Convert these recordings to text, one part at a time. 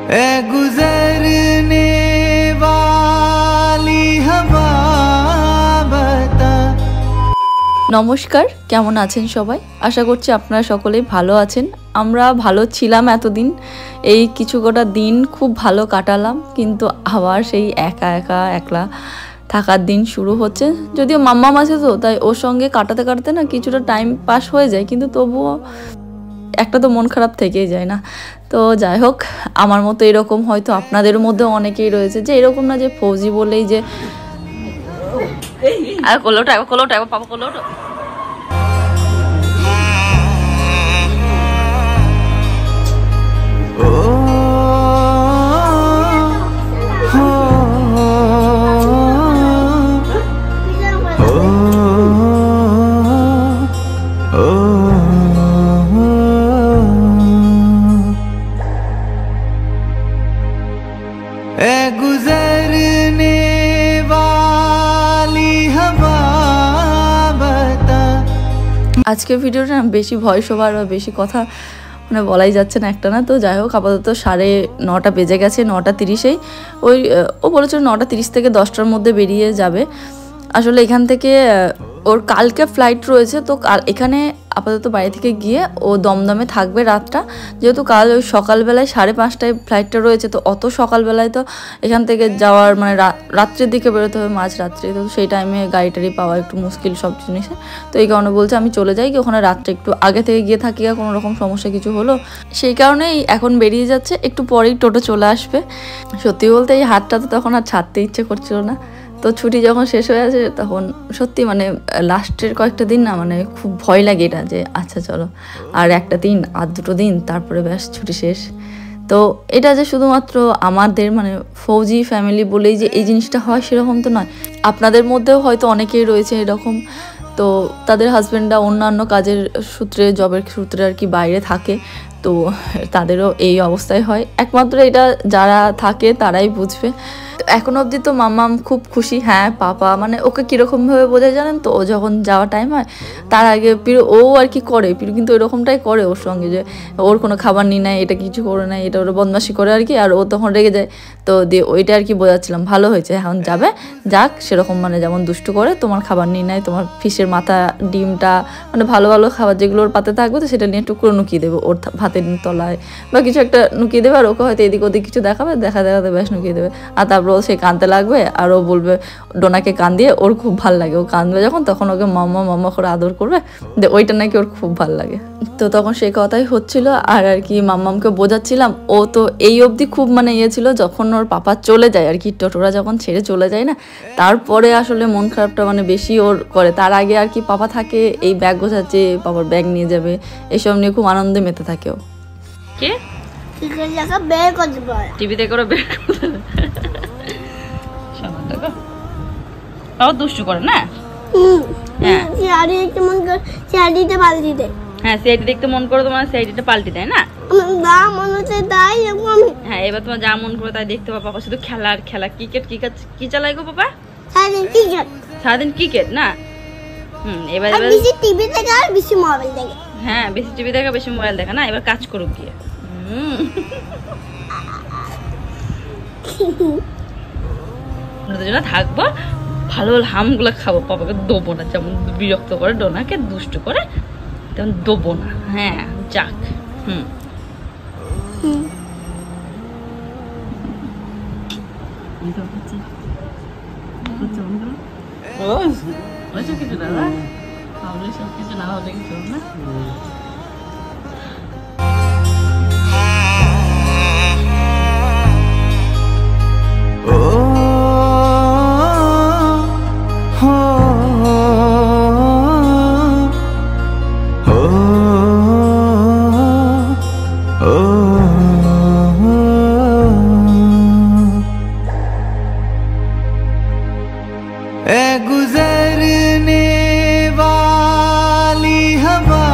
ए गुजरने वाली हवा बता। নমস্কার, কেমন আছেন সবাই? আশা করছি আপনারা সকলেই ভালো আছেন। আমরা ভালো ছিলাম এতদিন, এই কিছু কটা দিন খুব ভালো কাটালাম, কিন্তু আবার সেই একা একা একলা থাকার দিন শুরু হচ্ছে। যদিও মাম্মাম আছে তো, তাই ওর সঙ্গে কাটাতে কাটাতে না কিছুটা টাইম পাস হয়ে যায়, কিন্তু তবুও একটা তো মন খারাপ থেকেই যায় না। তো যাই হোক, আমার মতো এরকম হয়তো আপনাদের মধ্যেও অনেকেই রয়েছে যে এরকম না যে ফৌজি বলেই যে কোলোটা পাপা কোলোটা। गुजरने वाली हवा बता। আজকের ভিডিওটা না বেশি ভয়েস ওভার বা বেশি কথা মানে বলাই যাচ্ছে না একটা না। তো যাই হোক, আপাতত 9:30 বেজে গেছে, 9:30-এই। ও বলেছিল 9:30 থেকে 10টার মধ্যে বেরিয়ে যাবে। আসলে এখান থেকে ওর কালকে ফ্লাইট রয়েছে, তো এখানে আপাতত বাড়ি থেকে গিয়ে ও দমদমে থাকবে রাতটা। যেহেতু কাল ওই সকালবেলায় 5:30টায় ফ্লাইটটা রয়েছে, তো অত সকালবেলায় তো এখান থেকে যাওয়ার মানে রাত্রের দিকে বেরোতে হবে, মাঝরাত্রে। তো সেই টাইমে গাড়ি টাড়ি পাওয়া একটু মুশকিল সব জিনিসে। তো এই কারণে বলছে আমি চলে যাই, কি ওখানে রাত্রে একটু আগে থেকে গিয়ে থাকি, আর কোনো রকম সমস্যা কিছু হলো। সেই কারণেই এখন বেরিয়ে যাচ্ছে, একটু পরেই টোটো চলে আসবে। সত্যি বলতে এই হাতটা তো তখন আর ছাড়তে ইচ্ছে করছিল না। তো ছুটি যখন শেষ হয়ে আছে তখন সত্যি মানে লাস্টের কয়েকটা দিন না মানে খুব ভয় লাগে এটা যে আচ্ছা চলো আর একটা দিন আর 2টো দিন, তারপরে ব্যাস ছুটি শেষ। তো এটা যে শুধুমাত্র আমাদের মানে ফৌজি ফ্যামিলি বলেই যে এই জিনিসটা হয় সেরকম তো নয়, আপনাদের মধ্যেও হয়তো অনেকেই রয়েছে এরকম। তো তাদের হাজব্যান্ডরা অন্যান্য কাজের সূত্রে, জবের সূত্রে আর কি বাইরে থাকে, তো তাদেরও এই অবস্থায় হয়। একমাত্র এটা যারা থাকে তারাই বুঝবে। এখন অবধি তো মাম্মাম খুব খুশি। হ্যাঁ, পাপা মানে ওকে কীরকমভাবে বোঝায় জানেন তো, ও যখন যাওয়ার টাইম হয় তার আগে পিরু ও আর কি করে, পিরু কিন্তু এরকমটাই করে ওর সঙ্গে, যে ওর কোনো খাবার নিয়ে নেয়, এটা কিছু করে নেয়, এটা ওর বদমাশি করে আর কি, আর ও তখন রেগে যায়। তো দিয়ে ওইটা আর কি বোঝাচ্ছিলাম, ভালো হয়েছে এখন যাবে, যাক সেরকম মানে যেমন দুষ্টু করে তোমার খাবার নিয়ে নেয়, তোমার ফিশের মাথা, ডিমটা মানে ভালো ভালো খাবার যেগুলো ওর পাতে থাকবে, তো সেটা নিয়ে টুকরো নুকিয়ে দেবে ওর ভাতের তলায় বা কিছু একটা নুকিয়ে দেবে, আর ওকে হয়তো এদিক ওদিক কিছু দেখাবে, দেখাতে ব্যাস নুকিয়ে দেবে। আর তারপর ও সে কাঁদতে লাগবে, আর ও বলবে ডোনাকে কান দিয়ে, ওর খুব ভাল লাগে। ও কাঁদবে যখন তখন ওকে মাম্মা মাম্মা করে আদর করবে, ওইটা নাকি ওর খুব ভাল লাগে। তো তখন সেই কথাই হচ্ছিল, আর কি মাম্মামকে বোঝাচ্ছিলাম। ও তো এই অবধি খুব মানে ছিল, যখন ওর পাপা চলে যায় আর কি, টোটোরা যখন ছেড়ে চলে যায় না, তারপরে আসলে মন খারাপটা মানে বেশি ওর করে। তার আগে আর কি পাপা থাকে, এই ব্যাগ গোছাচ্ছে, পাপার ব্যাগ নিয়ে যাবে, এসব নিয়ে খুব আনন্দে মেতে থাকে ও। কে টিভিতে করে বের করতে দুষ্টু করে না। হ্যাঁ, সিআইডি দেখতে মন করে তোমার, সিআইডিটা পাল্টে দেয় না। হ্যাঁ, এবার তোমার যা মন করে তাই দেখতে পাবা। শুধু খেলার খেলা, ক্রিকেট কি চালাই গো বাবা? সারাদিন ক্রিকেট না। এবার বেশি টিভি দেখা আর বেশি মোবাইল দেখা। হ্যাঁ, বেশি টিভি দেখা বেশি মোবাইল দেখা না। এবার কাজ করুক গিয়ে। দুজনে থাকবো, ভালো ভালো হামগুলো খাবো, পাপাকে দেবো না। যেমন বিরক্ত করে ডোনাকে, দুষ্টু করে, তেমন দেবো না। হ্যাঁ, যাক। কিছু দাদা সব কিছু না হলে কিছু না। गुजरने वाली हवा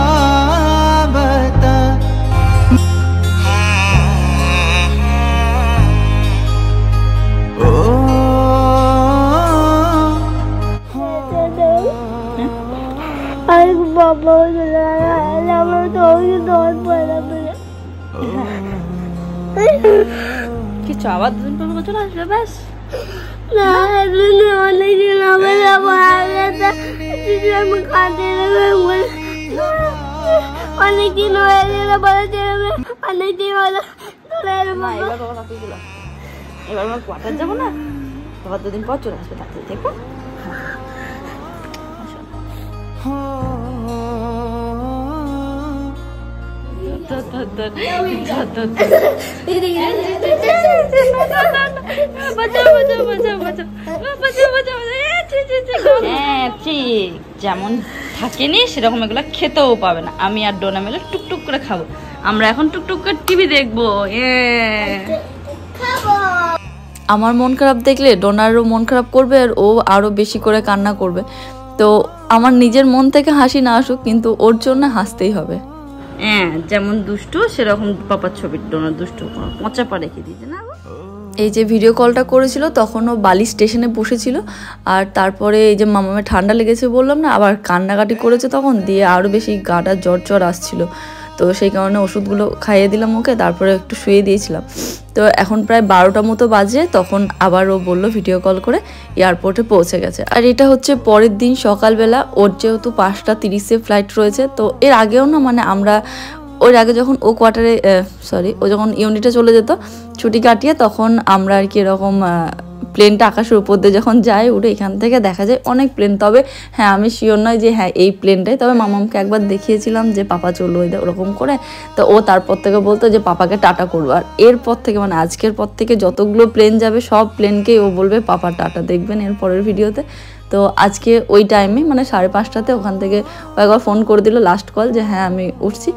কিছু আবার 2 দিন পর চলে আসবে ব্যাস। না অনেকদিন হবে অনেকদিন হয়ে গেল বলেছে অনেকদিন হলো এবার বাবা তাতে গেল, এবার আমার কোয়ার্টার যাবো না, বাবা 2 দিন পর চলে আসবে তাতে দেখো। ঠিক যেমন থাকেনি সেরকম এগুলো খেতেও পাবে না। আমি আর ডোনা মিলে টুকটুক করে খাবো। আমরা এখন টুকটুক করে টিভি দেখবো। আমার মন খারাপ দেখলে ডোনারও মন খারাপ করবে আর ও আরো বেশি করে কান্না করবে। তো আমার নিজের মন থেকে হাসি না আসুক, কিন্তু ওর জন্য হাসতেই হবে। হ্যাঁ, যেমন দুষ্টু সেরকম পাপার ছবির ডোনার দুষ্টু পচা পা রেখে দিয়েছে না। এই যে ভিডিও কলটা করেছিল তখন ও বালি স্টেশনে বসেছিল, আর তারপরে এই যে মামামের ঠান্ডা লেগেছে বললাম না, আবার কান্নাকাটি করেছে তখন, দিয়ে আরও বেশি গাটা জ্বর আসছিল। তো সেই কারণে ওষুধগুলো খাইয়ে দিলাম ওকে, তারপরে একটু শুয়ে দিয়েছিলাম। তো এখন প্রায় 12টা মতো বাজে, তখন আবার ও বললো ভিডিও কল করে এয়ারপোর্টে পৌঁছে গেছে। আর এটা হচ্ছে পরের দিন সকালবেলা। ওর যেহেতু 5:30 ফ্লাইট রয়েছে, তো এর আগেও না মানে আমরা ওর আগে যখন ও কোয়ার্টারে ও যখন ইউনিটে চলে যেত ছুটি কাটিয়ে, তখন আমরা আর কি এরকম প্লেনটা আকাশের উপর দিয়ে যখন যায় উঠে এখান থেকে দেখা যায় অনেক প্লেন। তবে হ্যাঁ, আমি শিওর নয় যে হ্যাঁ এই প্লেনটাই, তবে মামামকে একবার দেখিয়েছিলাম যে পাপা চললো ওরকম করে। তো ও তারপর থেকে বলতো যে পাপাকে টাটা করবো। আর এরপর থেকে মানে আজকের পর থেকে যতগুলো প্লেন যাবে সব প্লেনকেই ও বলবে পাপা টাটা, দেখবেন এর পরের ভিডিওতে। তো আজকে ওই টাইমে মানে 5:30 ওখান থেকে ও একবার ফোন করে দিল লাস্ট কল যে হ্যাঁ আমি উঠছি।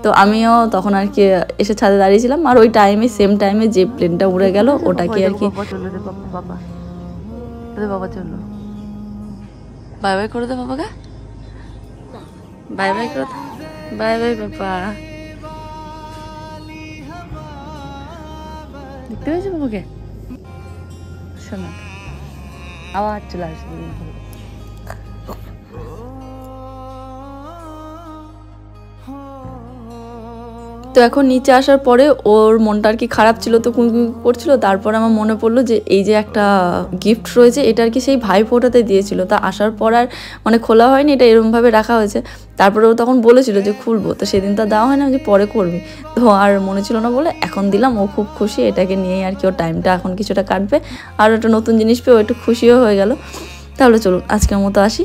তো আমিও তখন আর কি এসে ছাদে দাঁড়িয়েছিলাম, আর ওই টাইমে সেম টাইমে যে প্লেনটা উড়ে গেল ওটাকে আর কি বাবা চললো বাই বাই করে দে বাবাকে, বাই বাই করে দে, বাই বাই বাবা। দেখতে পেয়েছো বাবাকে? শোনা আবার চলে আসবে। তো এখন নিচে আসার পরে ওর মনটা আর কি খারাপ ছিল, তো কুঁকি করছিল। তারপর আমার মনে পড়লো যে এই যে একটা গিফট রয়েছে, এটা আর কি সেই ভাই ফোটাতে দিয়েছিল। তা আসার পর আর মানে খোলা হয়নি, এটা এরকমভাবে রাখা হয়েছে। তারপরে ও তখন বলেছিল যে খুলবো, তো সেদিন তো দেওয়া হয় না, যে পরে করবি। তো আর মনে ছিল না বলে এখন দিলাম। ও খুব খুশি, এটাকে নিয়েই আর কি ওর টাইমটা এখন কিছুটা কাটবে। আর একটা নতুন জিনিস পেয়ে ও একটু খুশিও হয়ে গেল। তাহলে চলুন আজকের মতো আসি।